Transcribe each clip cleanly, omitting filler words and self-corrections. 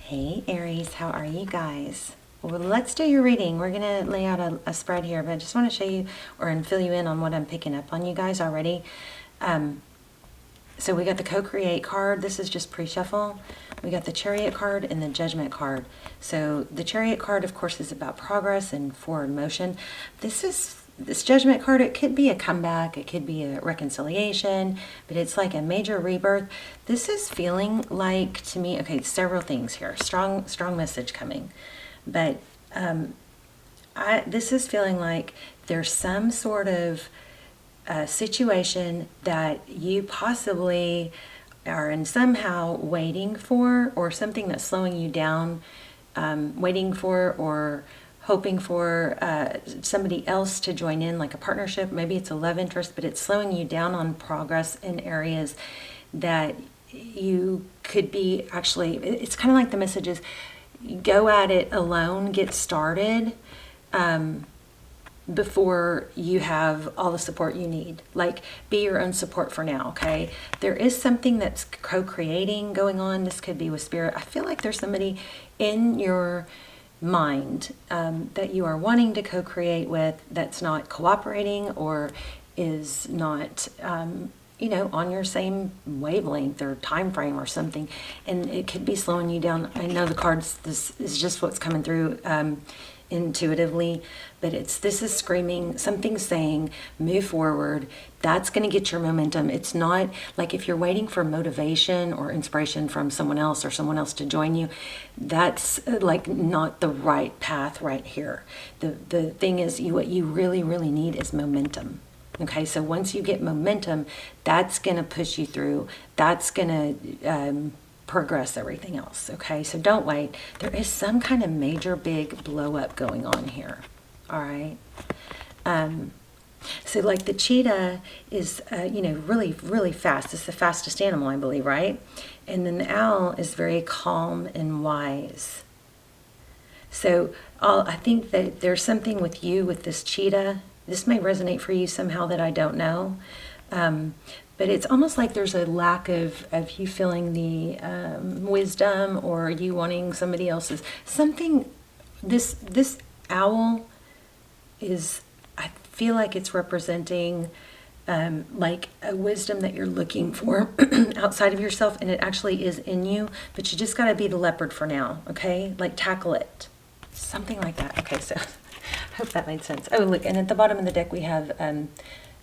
Hey Aries, how are you guys? Well, let's do your reading. We're going to lay out a spread here, but I just want to show you and fill you in on what I'm picking up on you guys already. So we got the Co-Create card. This is just pre-shuffle. We got the Chariot card and the Judgment card. So the Chariot card, of course, is about progress and forward motion. This Judgment card, it could be a comeback, it could be a reconciliation, but it's like a major rebirth. This is feeling like, to me, okay, several things here. Strong message coming. But this is feeling like there's some sort of situation that you possibly are in somehow waiting for, or something that's slowing you down, waiting for or hoping for somebody else to join in, like a partnership. Maybe it's a love interest, but it's slowing you down on progress in areas that you could be actually, it's kind of like the message is, go at it alone, get started before you have all the support you need. Like, be your own support for now, okay? There is something that's co-creating going on. This could be with spirit. I feel like there's somebody in your mind that you are wanting to co-create with that's not cooperating or is not on your same wavelength or time frame or something, and it could be slowing you down. I know the cards, this is just what's coming through intuitively, but this is screaming, something saying move forward. That's going to get your momentum. It's not like if you're waiting for motivation or inspiration from someone else or someone else to join you, that's like not the right path right here. The thing is, what you really need is momentum. Okay, so once you get momentum, that's going to push you through. That's going to progress everything else. Okay, so don't wait. There is some kind of major big blow up going on here. All right. So like the cheetah is, really fast. It's the fastest animal, I believe, right? And then the owl is very calm and wise. So I think that there's something with you with this cheetah. This may resonate for you somehow that I don't know. But it's almost like there's a lack of you feeling the wisdom, or you wanting somebody else's. Something, this owl is, I feel like it's representing like a wisdom that you're looking for outside of yourself, and it actually is in you, but you just got to be the leopard for now, okay? Like tackle it. Something like that. Okay, so I hope that made sense. Oh, look, and at the bottom of the deck we have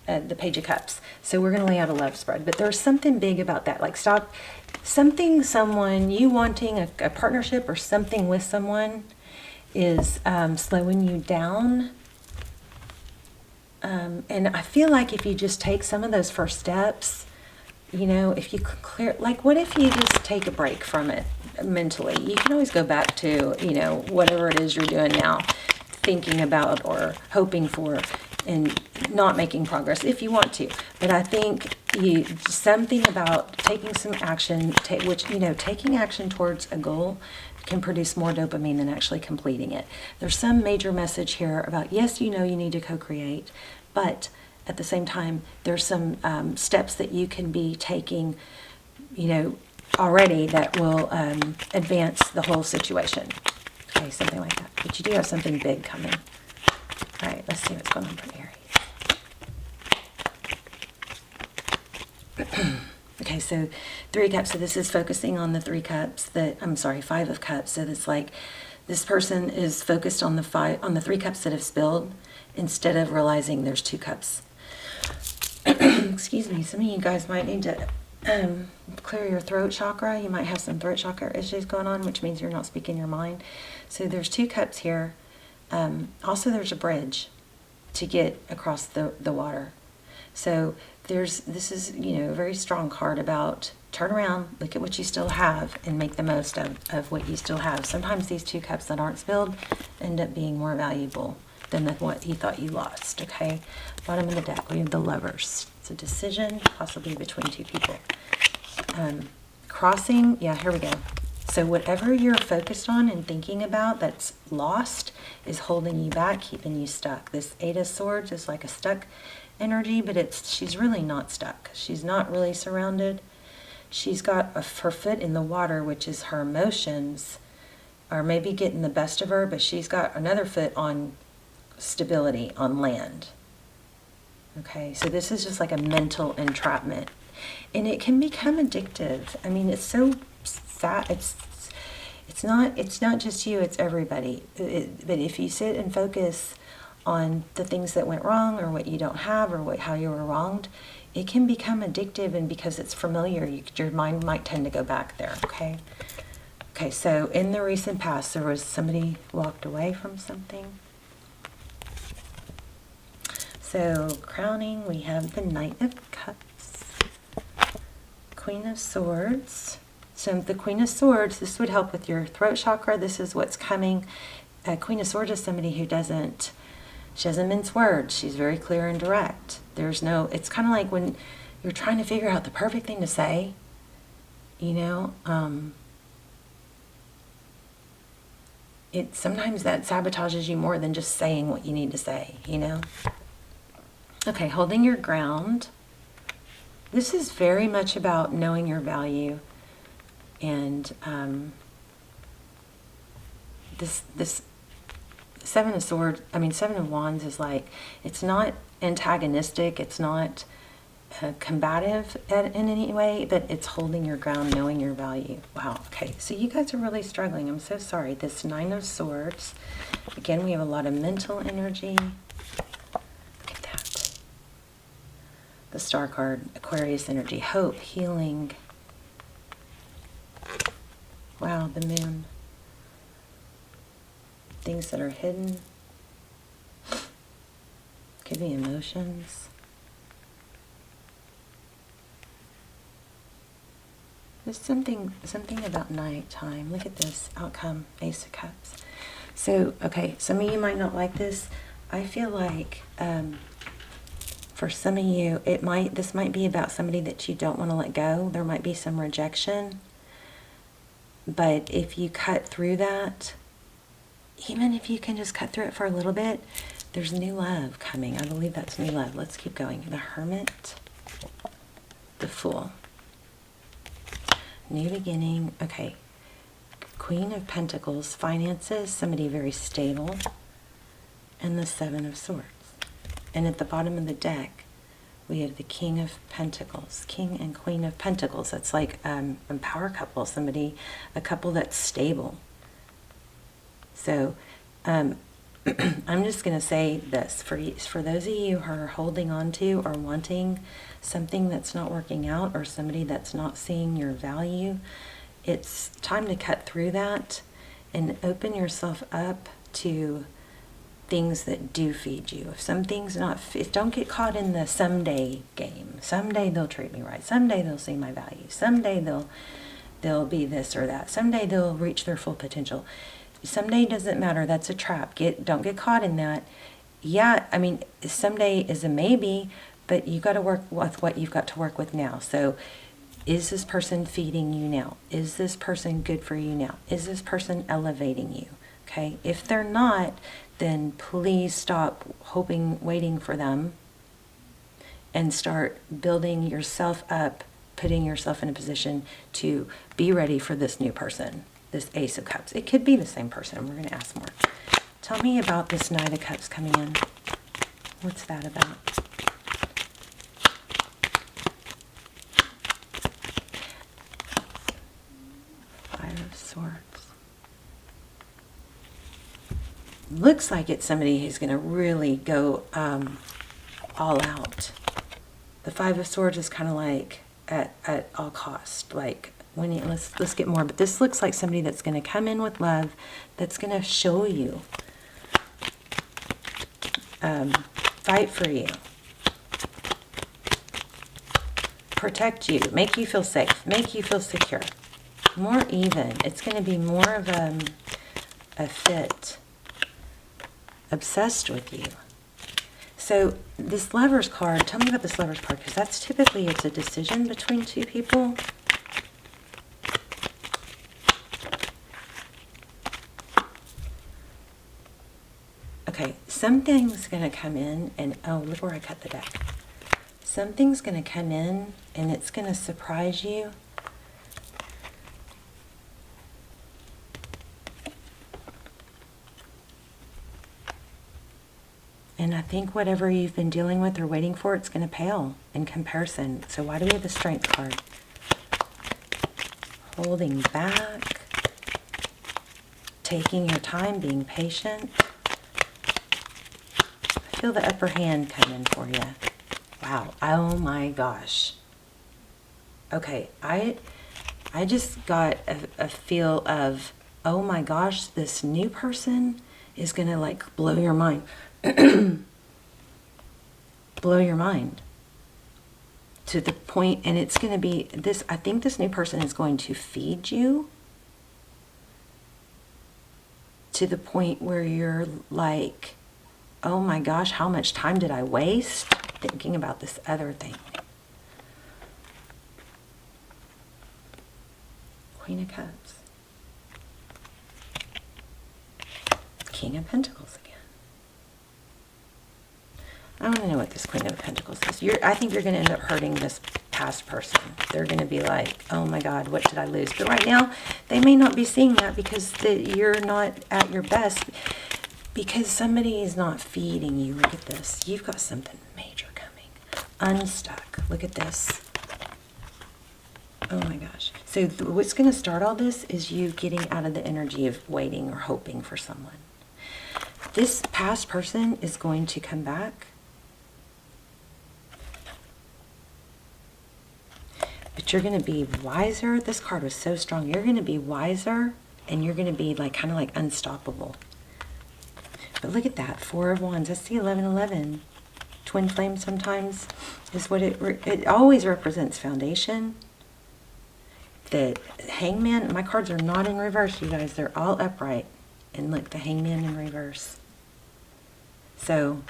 the Page of Cups. So we're going to lay out a love spread, but there's something big about that. Like someone, you wanting a partnership or something with someone is slowing you down. And I feel like if you just take some of those first steps, if you clear, like what if you just take a break from it mentally? You can always go back to, whatever it is you're doing now, thinking about or hoping for, and not making progress if you want to. But I think something about taking some action, taking action towards a goal can produce more dopamine than actually completing it. There's some major message here about, yes, you need to co-create, but at the same time, there's some steps that you can be taking, already that will advance the whole situation. Okay, something like that. But you do have something big coming. All right, let's see what's going on for Aries. Okay, so 3 cups. So this is focusing on the 3 cups. 5 of cups. So it's like this person is focused on the 3 cups that have spilled, instead of realizing there's 2 cups. Excuse me. Some of you guys might need to clear your throat chakra. You might have some throat chakra issues going on, which means you're not speaking your mind. So there's 2 cups here. Also, there's a bridge to get across the water. So this is, a very strong card about turn around, look at what you still have, and make the most of what you still have. Sometimes these 2 cups that aren't spilled end up being more valuable than what you thought you lost, okay? Bottom of the deck, we have the Lovers. It's a decision, possibly between 2 people. Crossing, yeah, here we go. So whatever you're focused on and thinking about that's lost is holding you back, keeping you stuck. This 8 of Swords is like a stuck energy, but she's really not stuck. She's not really surrounded. She's got her foot in the water, which is her emotions, are maybe getting the best of her, but she's got another foot on stability, on land. Okay, so this is just like a mental entrapment. And it can become addictive. I mean, it's so sad. It's not just you, it's everybody. But if you sit and focus on the things that went wrong, or what you don't have, or how you were wronged, it can become addictive, and because it's familiar, your mind might tend to go back there, okay? Okay, so in the recent past, there was somebody walked away from something. So, crowning, we have the Knight of Cups, Queen of Swords. So the Queen of Swords, this would help with your throat chakra. This is what's coming. Queen of Swords is somebody who she doesn't mince words. She's very clear and direct. It's kind of like when you're trying to figure out the perfect thing to say, sometimes that sabotages you more than just saying what you need to say, Okay, holding your ground. This is very much about knowing your value. And this Seven of Wands is like, it's not antagonistic, it's not combative in any way, but it's holding your ground, knowing your value. Wow, okay, so you guys are really struggling. I'm so sorry. This Nine of Swords, again, we have a lot of mental energy. Look at that. The Star card, Aquarius energy, hope, healing. Wow, the Moon. Things that are hidden. Could be emotions. There's something about nighttime. Look at this outcome, Ace of Cups. So, okay, some of you might not like this. I feel like for some of you, this might be about somebody that you don't want to let go. There might be some rejection. But if you cut through that, even if you can just cut through it for a little bit, there's new love coming. I believe that's new love. Let's keep going. The Hermit, the Fool. New beginning. Okay. Queen of Pentacles, finances, somebody very stable. And the Seven of Swords. And at the bottom of the deck, we have the King of Pentacles, King and Queen of Pentacles. That's like a power couple, a couple that's stable. So I'm just going to say this. For those of you who are holding on to or wanting something that's not working out, or somebody that's not seeing your value, it's time to cut through that and open yourself up to things that do feed you. If something's don't get caught in the someday game. Someday they'll treat me right. Someday they'll see my value. Someday they'll be this or that. Someday they'll reach their full potential. Someday doesn't matter. That's a trap. Don't get caught in that. Yeah, I mean, someday is a maybe, but you got to work with what you've got to work with now. So, is this person feeding you now? Is this person good for you now? Is this person elevating you? Okay, if they're not, then please stop waiting for them, and start building yourself up, putting yourself in a position to be ready for this new person, this Ace of Cups. It could be the same person. We're going to ask more. Tell me about this Knight of Cups coming in. What's that about? Five of Swords. Looks like it's somebody who's going to really go all out. The Five of Swords is kind of like at all cost. Like let's get more. But this looks like somebody that's going to come in with love, that's going to show you, fight for you, protect you, make you feel safe, make you feel secure. More even. It's going to be more of a fit. Obsessed with you. So this Lover's card, tell me about this Lover's card, because that's typically, it's a decision between two people. Okay, something's going to come in and, oh, look where I cut the deck. Something's going to come in and it's going to surprise you. And I think whatever you've been dealing with or waiting for, it's going to pale in comparison. So why do we have the Strength card? Holding back, taking your time, being patient. I feel the upper hand coming for you. Wow. Oh my gosh. Okay, I just got a feel of, oh my gosh, this new person is going to like blow your mind. Blow your mind. To the point, and it's going to be this, I think this new person is going to feed you to the point where you're like, oh my gosh, how much time did I waste thinking about this other thing? Queen of Cups. King of Pentacles again. I want to know what this Queen of Pentacles is. I think you're going to end up hurting this past person. They're going to be like, oh my God, what did I lose? But right now, they may not be seeing that because you're not at your best, because somebody is not feeding you. Look at this. You've got something major coming. Unstuck. Look at this. Oh my gosh. So what's going to start all this is you getting out of the energy of waiting or hoping for someone. This past person is going to come back. But you're going to be wiser. This card was so strong. You're going to be wiser, and you're going to be like kind of like unstoppable. But look at that. 4 of Wands. That's the 1111. Twin flame sometimes is what it always represents foundation. The Hangman, my cards are not in reverse, you guys. They're all upright. And look, the Hangman in reverse. So,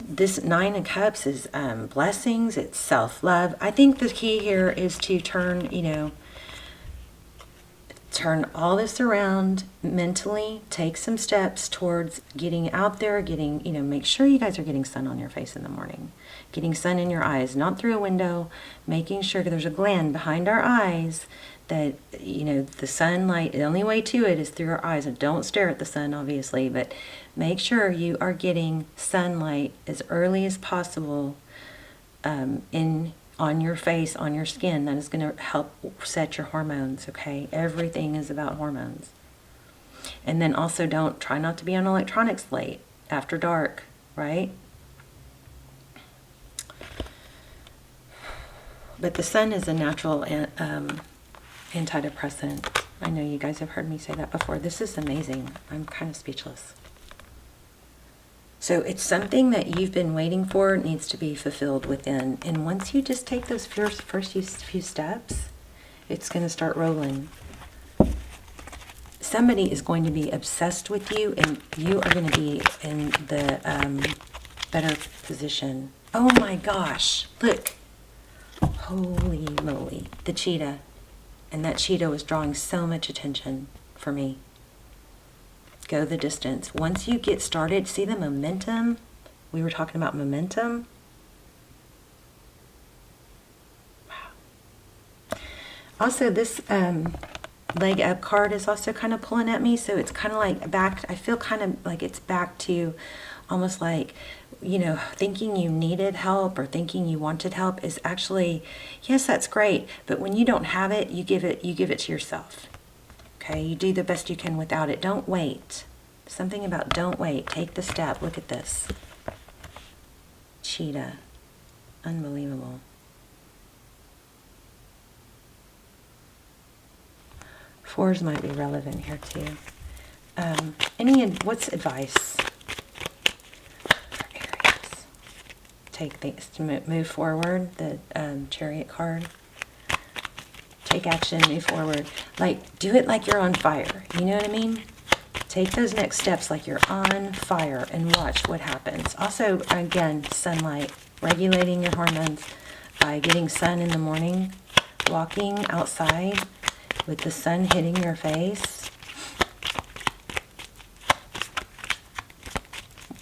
this 9 of Cups is blessings. It's self-love. I think the key here is to turn, turn all this around mentally, take some steps towards getting out there, make sure you guys are getting sun on your face in the morning, getting sun in your eyes, not through a window, making sure there's a gland behind our eyes that, the sunlight, the only way to it is through our eyes. And don't stare at the sun, obviously, but make sure you are getting sunlight as early as possible on your face, on your skin. That is going to help set your hormones, okay? Everything is about hormones. And then also try not to be on electronics late, after dark, right? But the sun is a natural antidepressant. I know you guys have heard me say that before. This is amazing. I'm kind of speechless. So it's something that you've been waiting for, needs to be fulfilled within. And once you just take those first few steps, it's going to start rolling. Somebody is going to be obsessed with you, and you are going to be in the better position. Oh my gosh, look. Holy moly. The cheetah. And that cheetah was drawing so much attention for me. Go the distance. Once you get started, see the momentum? We were talking about momentum. Wow. Also, this leg up card is also kind of pulling at me, so it's kind of like back. I feel kind of like it's back to almost like, thinking you needed help or thinking you wanted help is actually, yes, that's great, but when you don't have it, you give it to yourself. Okay, you do the best you can without it. Don't wait. Something about don't wait. Take the step. Look at this. Cheetah. Unbelievable. Fours might be relevant here too. What's advice for Aries? Take things to move forward. The Chariot card. Take action, move forward. Like, do it like you're on fire. You know what I mean? Take those next steps like you're on fire and watch what happens. Also, again, sunlight. Regulating your hormones by getting sun in the morning. Walking outside with the sun hitting your face.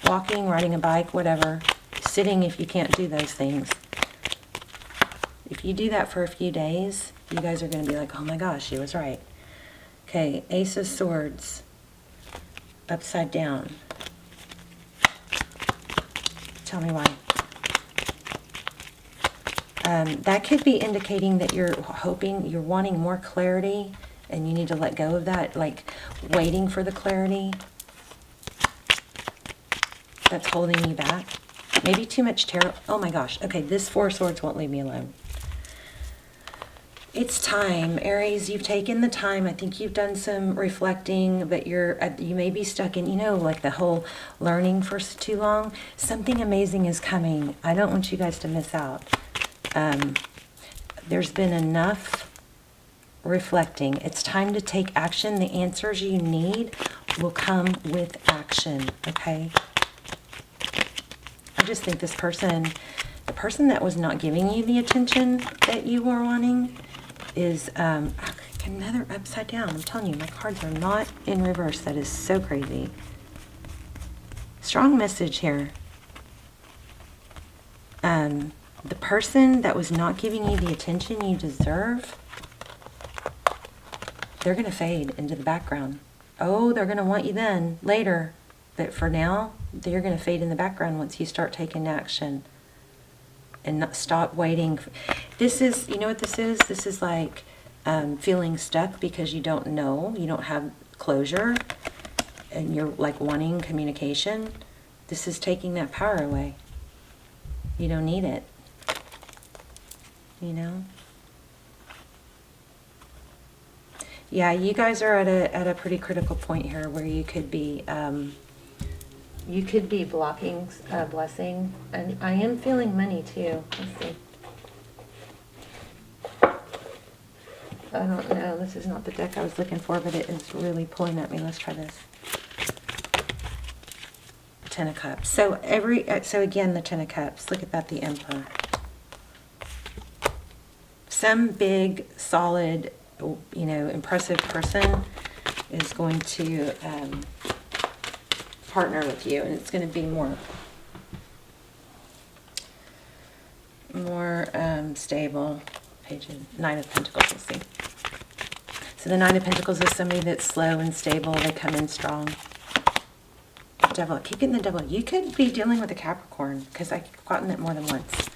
Walking, riding a bike, whatever. Sitting if you can't do those things. If you do that for a few days, you guys are going to be like, oh my gosh, she was right. Okay, Ace of Swords, upside down. Tell me why. That could be indicating that you're wanting more clarity, and you need to let go of that, like waiting for the clarity that's holding you back. Maybe too much tarot. Oh my gosh. Okay, this Four of Swords won't leave me alone. It's time, Aries. You've taken the time. I think you've done some reflecting, but you may be stuck in, like the whole learning for too long. Something amazing is coming. I don't want you guys to miss out. There's been enough reflecting. It's time to take action. The answers you need will come with action, okay? I just think the person that was not giving you the attention that you were wanting is another upside down. I'm telling you, my cards are not in reverse. That is so crazy. Strong message here. The person that was not giving you the attention you deserve, they're going to fade into the background. Oh, they're going to want you then, later. But for now, they're going to fade in the background once you start taking action. And not stop waiting. This is, you know what this is? This is like feeling stuck because you don't know, you don't have closure, and you're like wanting communication. This is taking that power away. You don't need it. Yeah, you guys are at a pretty critical point here where you could be blocking a blessing. And I am feeling money too. Let's see. I don't know. This is not the deck I was looking for, but it is really pulling at me. Let's try this. Ten of Cups. So again, the Ten of Cups. Look at that, the Emperor. Some big, solid, impressive person is going to partner with you, and it's going to be more stable. Nine of Pentacles, we'll see. So the Nine of Pentacles is somebody that's slow and stable. They come in strong. Devil. I keep getting the Devil. You could be dealing with a Capricorn, because I've gotten it more than once.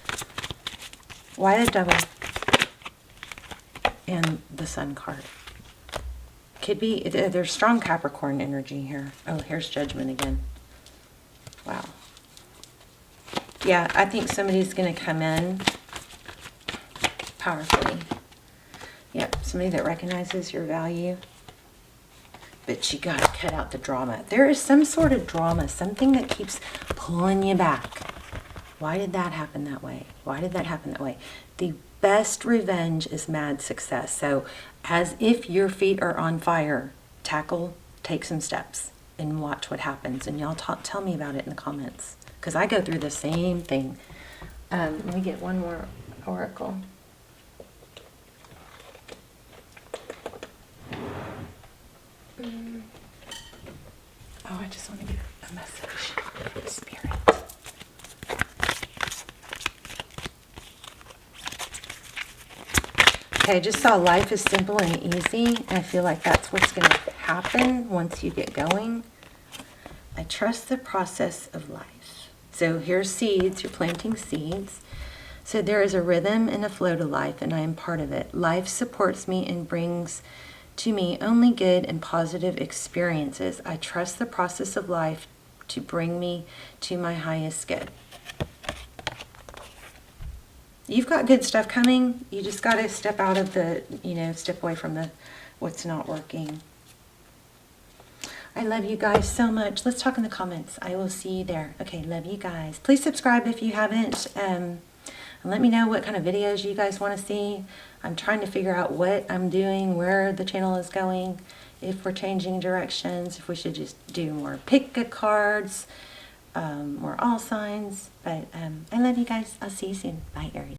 Why the Devil? And the Sun card. Could be, there's strong Capricorn energy here. Oh, here's Judgment again. Wow. Yeah, I think somebody's going to come in powerfully. Yep, somebody that recognizes your value. But you got to cut out the drama. There is some sort of drama, something that keeps pulling you back. Why did that happen that way? Why did that happen that way? The best revenge is mad success. So as if your feet are on fire, take some steps and watch what happens. And y'all tell me about it in the comments, because I go through the same thing. Let me get one more oracle. Oh, I just want to give a message. Spirit. Okay, I just saw life is simple and easy. And I feel like that's what's going to happen once you get going. I trust the process of life. So here's seeds. You're planting seeds. So there is a rhythm and a flow to life, and I am part of it. Life supports me and brings to me only good and positive experiences. I trust the process of life to bring me to my highest good. You've got good stuff coming. You just got to step out of the, step away from what's not working. I love you guys so much. Let's talk in the comments. I will see you there. Okay, love you guys. Please subscribe if you haven't. And let me know what kind of videos you guys want to see. I'm trying to figure out what I'm doing, where the channel is going, if we're changing directions, if we should just do more pick cards, more all signs. But I love you guys. I'll see you soon. Bye, Aries.